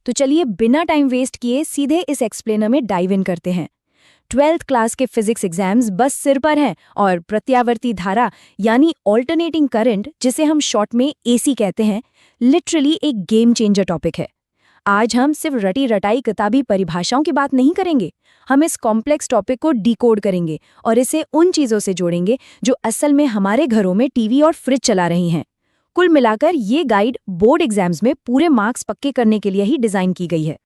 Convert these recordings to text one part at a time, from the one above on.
तो चलिए बिना टाइम वेस्ट किए सीधे इस एक्सप्लेनर में डाइव इन करते हैं। 12th क्लास के फिजिक्स एग्जाम्स बस सिर पर हैं और प्रत्यावर्ती धारा यानी ऑल्टरनेटिंग करंट, जिसे हम शॉर्ट में एसी कहते हैं, लिटरली एक गेम चेंजर टॉपिक है। आज हम सिर्फ रटी रटाई किताबी परिभाषाओं की बात नहीं करेंगे, हम इस कॉम्प्लेक्स टॉपिक को डिकोड करेंगे और इसे उन चीज़ों से जोड़ेंगे जो असल में हमारे घरों में टीवी और फ्रिज चला रही हैं। कुल मिलाकर ये गाइड बोर्ड एग्जाम्स में पूरे मार्क्स पक्के करने के लिए ही डिज़ाइन की गई है।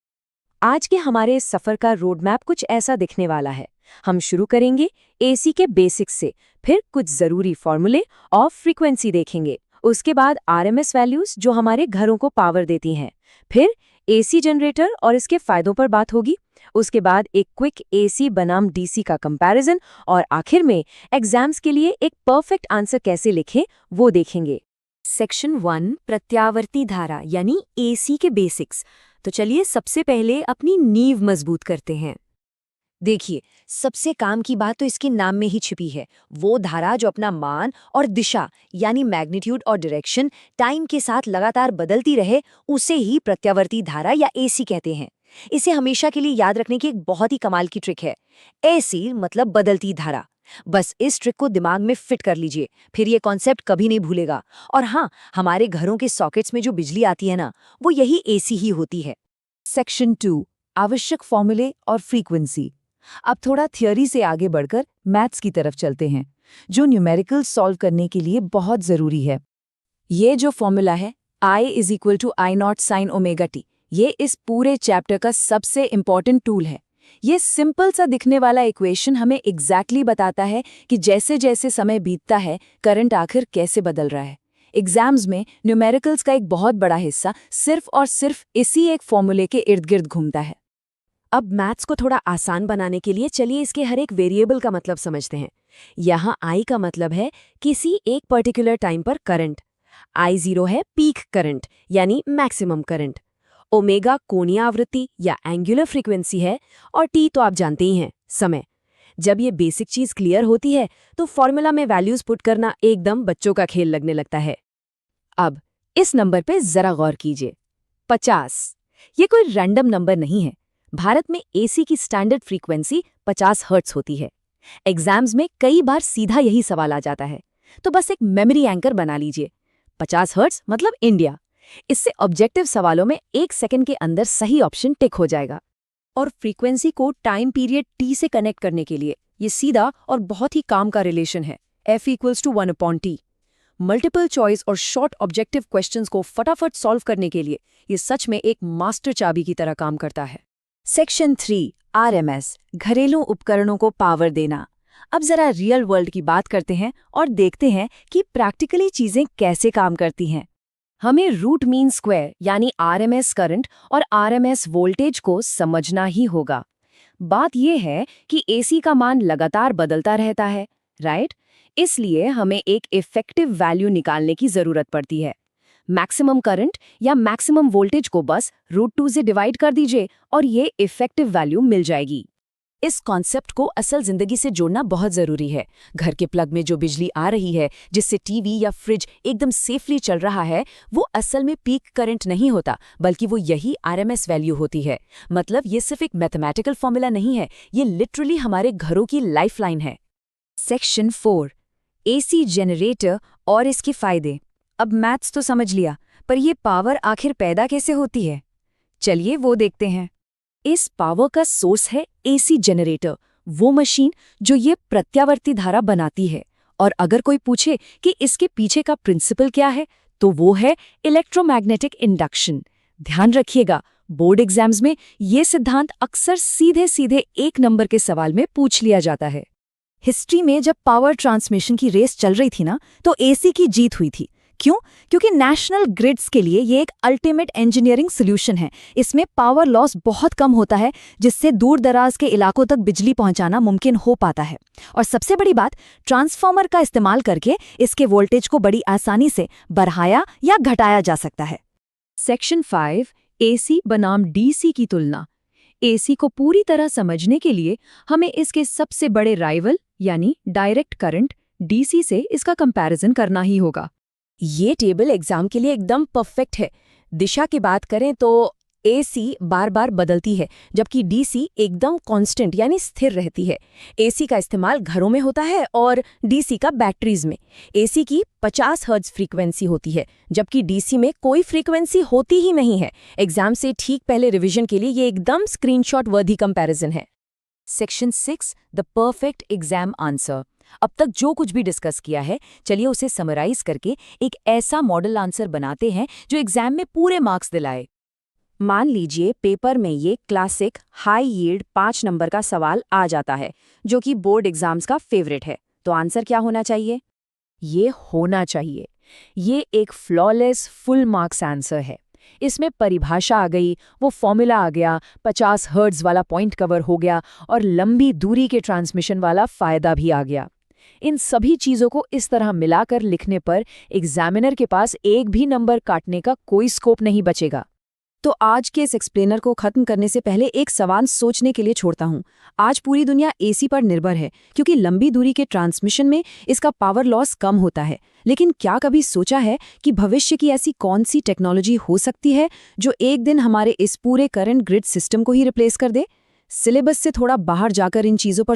आज के हमारे इस सफर का रोड मैप कुछ ऐसा दिखने वाला है। हम शुरू करेंगे एसी के बेसिक्स से, फिर कुछ जरूरी फॉर्मूले और फ्रीक्वेंसी देखेंगे। उसके बाद आरएमएस वैल्यूज जो हमारे घरों को पावर देती हैं। फिर एसी जनरेटर और इसके फायदों पर बात होगी। उसके बाद एक क्विक एसी बनाम डीसी का कंपैरिजन और आखिर में एग्जाम्स के लिए एक परफेक्ट आंसर कैसे लिखें वो देखेंगे। सेक्शन 1 प्रत्यावर्ती धारा यानी एसी के बेसिक्स। तो चलिए सबसे पहले अपनी नींव मजबूत करते हैं। देखिए, सबसे काम की बात तो इसके नाम में ही छिपी है। वो धारा जो अपना मान और दिशा यानी मैग्नीट्यूड और डायरेक्शन टाइम के साथ लगातार बदलती रहे, उसे ही प्रत्यावर्ती धारा या एसी कहते हैं। इसे हमेशा के लिए याद रखने की एक बहुत ही कमाल की ट्रिक है। एसी मतलब बदलती धारा। बस इस ट्रिक को दिमाग में फिट कर लीजिए, फिर ये कॉन्सेप्ट कभी नहीं भूलेगा। और हाँ, हमारे घरों के सॉकेट्स में जो बिजली आती है ना, वो यही एसी ही होती है। सेक्शन 2 आवश्यक फॉर्मूले और फ्रीक्वेंसी। अब थोड़ा थियोरी से आगे बढ़कर मैथ्स की तरफ चलते हैं, जो न्यूमेरिकल सॉल्व करने के लिए बहुत ज़रूरी है। ये जो फॉर्मूला है I = I0 sin omega T, ये इस पूरे चैप्टर का सबसे इम्पॉर्टेंट टूल है। ये सिंपल सा दिखने वाला इक्वेशन हमें एग्जैक्टली बताता है कि जैसे जैसे समय बीतता है करंट आखिर कैसे बदल रहा है। एग्जाम्स में न्यूमेरिकल्स का एक बहुत बड़ा हिस्सा सिर्फ और सिर्फ इसी एक फॉर्मूले के इर्द गिर्द घूमता है। अब मैथ्स को थोड़ा आसान बनाने के लिए चलिए इसके हर एक वेरिएबल का मतलब समझते हैं। यहाँ I का मतलब है किसी एक पर्टिकुलर टाइम पर करंट। I0 है पीक करंट यानी मैक्सिमम करंट। ओमेगा कोणीय आवृत्ति या एंगुलर फ्रीक्वेंसी है और टी तो आप जानते ही हैं, समय। जब ये बेसिक चीज क्लियर होती है तो फॉर्मूला में वैल्यूज पुट करना एकदम बच्चों का खेल लगने लगता है। अब इस नंबर पे जरा गौर कीजिए, 50। ये कोई रैंडम नंबर नहीं है। भारत में एसी की स्टैंडर्ड फ्रीक्वेंसी 50 हर्ट्ज होती है। एग्जाम्स में कई बार सीधा यही सवाल आ जाता है, तो बस एक मेमोरी एंकर बना लीजिए। 50 हर्ट्ज मतलब इंडिया। इससे ऑब्जेक्टिव सवालों में 1 सेकंड के अंदर सही ऑप्शन टिक हो जाएगा। और फ्रीक्वेंसी को टाइम पीरियड टी से कनेक्ट करने के लिए ये सीधा और बहुत ही काम का रिलेशन है, F = 1/T। मल्टीपल चॉइस और शॉर्ट ऑब्जेक्टिव क्वेश्चंस को फटाफट सॉल्व करने के लिए ये सच में एक मास्टर चाबी की तरह काम करता है। सेक्शन 3 आरएमएस घरेलू उपकरणों को पावर देना। अब जरा रियल वर्ल्ड की बात करते हैं और देखते हैं कि प्रैक्टिकली चीजें कैसे काम करती हैं। हमें रूट मीन स्क्वायर यानी आरएमएस करंट और आरएमएस वोल्टेज को समझना ही होगा। बात यह है कि एसी का मान लगातार बदलता रहता है, राइट? इसलिए हमें एक इफेक्टिव वैल्यू निकालने की जरूरत पड़ती है। मैक्सिमम करंट या मैक्सिमम वोल्टेज को बस √2 से डिवाइड कर दीजिए और ये इफेक्टिव वैल्यू मिल जाएगी। इस कॉन्सेप्ट को असल जिंदगी से जोड़ना बहुत जरूरी है। घर के प्लग में जो बिजली आ रही है, जिससे टीवी या फ्रिज एकदम सेफली चल रहा है, वो असल में पीक करंट नहीं होता, बल्कि वो यही आरएमएस वैल्यू होती है। मतलब ये सिर्फ एक मैथमेटिकल फॉर्मूला नहीं है, ये लिटरली हमारे घरों की लाइफलाइन है। सेक्शन 4 एसी जनरेटर और इसके फायदे। अब मैथ्स तो समझ लिया, पर ये पावर आखिर पैदा कैसे होती है? चलिए वो देखते हैं। इस पावर का सोर्स है एसी जनरेटर, वो मशीन जो ये प्रत्यावर्ती धारा बनाती है। और अगर कोई पूछे कि इसके पीछे का प्रिंसिपल क्या है, तो वो है इलेक्ट्रोमैग्नेटिक इंडक्शन। ध्यान रखिएगा, बोर्ड एग्जाम्स में ये सिद्धांत अक्सर सीधे सीधे 1 नंबर के सवाल में पूछ लिया जाता है। हिस्ट्री में जब पावर ट्रांसमिशन की रेस चल रही थी ना, तो एसी की जीत हुई थी। क्यों? क्योंकि नेशनल ग्रिड्स के लिए ये एक अल्टीमेट इंजीनियरिंग सॉल्यूशन है। इसमें पावर लॉस बहुत कम होता है, जिससे दूर दराज के इलाकों तक बिजली पहुंचाना मुमकिन हो पाता है। और सबसे बड़ी बात, ट्रांसफार्मर का इस्तेमाल करके इसके वोल्टेज को बड़ी आसानी से बढ़ाया या घटाया जा सकता है। सेक्शन 5 एसी बनाम डीसी की तुलना। एसी को पूरी तरह समझने के लिए हमें इसके सबसे बड़े राइवल यानी डायरेक्ट करंट डीसी से इसका कंपैरिजन करना ही होगा। ये टेबल एग्जाम के लिए एकदम परफेक्ट है। दिशा की बात करें तो AC बार बार बदलती है, जबकि DC एकदम कांस्टेंट यानी स्थिर रहती है। AC का इस्तेमाल घरों में होता है और DC का बैटरीज में। AC की 50 हर्ट्ज फ्रीक्वेंसी होती है, जबकि DC में कोई फ्रीक्वेंसी होती ही नहीं है। एग्जाम से ठीक पहले रिवीजन के लिए ये एकदम स्क्रीनशॉट वर्दी कंपैरिजन है। Section 6 the perfect exam answer. अब तक जो कुछ भी डिस्कस किया है, चलिए उसे समराइज करके एक ऐसा मॉडल आंसर बनाते हैं जो एग्जाम में पूरे मार्क्स दिलाए। मान लीजिए पेपर में ये क्लासिक हाई यील्ड 5 नंबर का सवाल आ जाता है, जो कि बोर्ड एग्जाम्स का फेवरेट है। तो आंसर क्या होना चाहिए? ये होना चाहिए। ये एक फ्लॉलेस फुल मार्क्स आंसर है। इसमें परिभाषा आ गई, वो फॉर्मूला आ गया, 50 हर्ट्ज वाला पॉइंट कवर हो गया और लंबी दूरी के ट्रांसमिशन वाला फायदा भी आ गया। इन सभी चीज़ों को इस तरह मिलाकर लिखने पर एग्जामिनर के पास एक भी नंबर काटने का कोई स्कोप नहीं बचेगा। तो आज के इस एक्सप्लेनर को खत्म करने से पहले एक सवाल सोचने के लिए छोड़ता हूँ। आज पूरी दुनिया एसी पर निर्भर है, क्योंकि लंबी दूरी के ट्रांसमिशन में इसका पावर लॉस कम होता है। लेकिन क्या कभी सोचा है कि भविष्य की ऐसी कौन सी टेक्नोलॉजी हो सकती है जो एक दिन हमारे इस पूरे करंट ग्रिड सिस्टम को ही रिप्लेस कर दे? सिलेबस से थोड़ा बाहर जाकर इन चीज़ों पर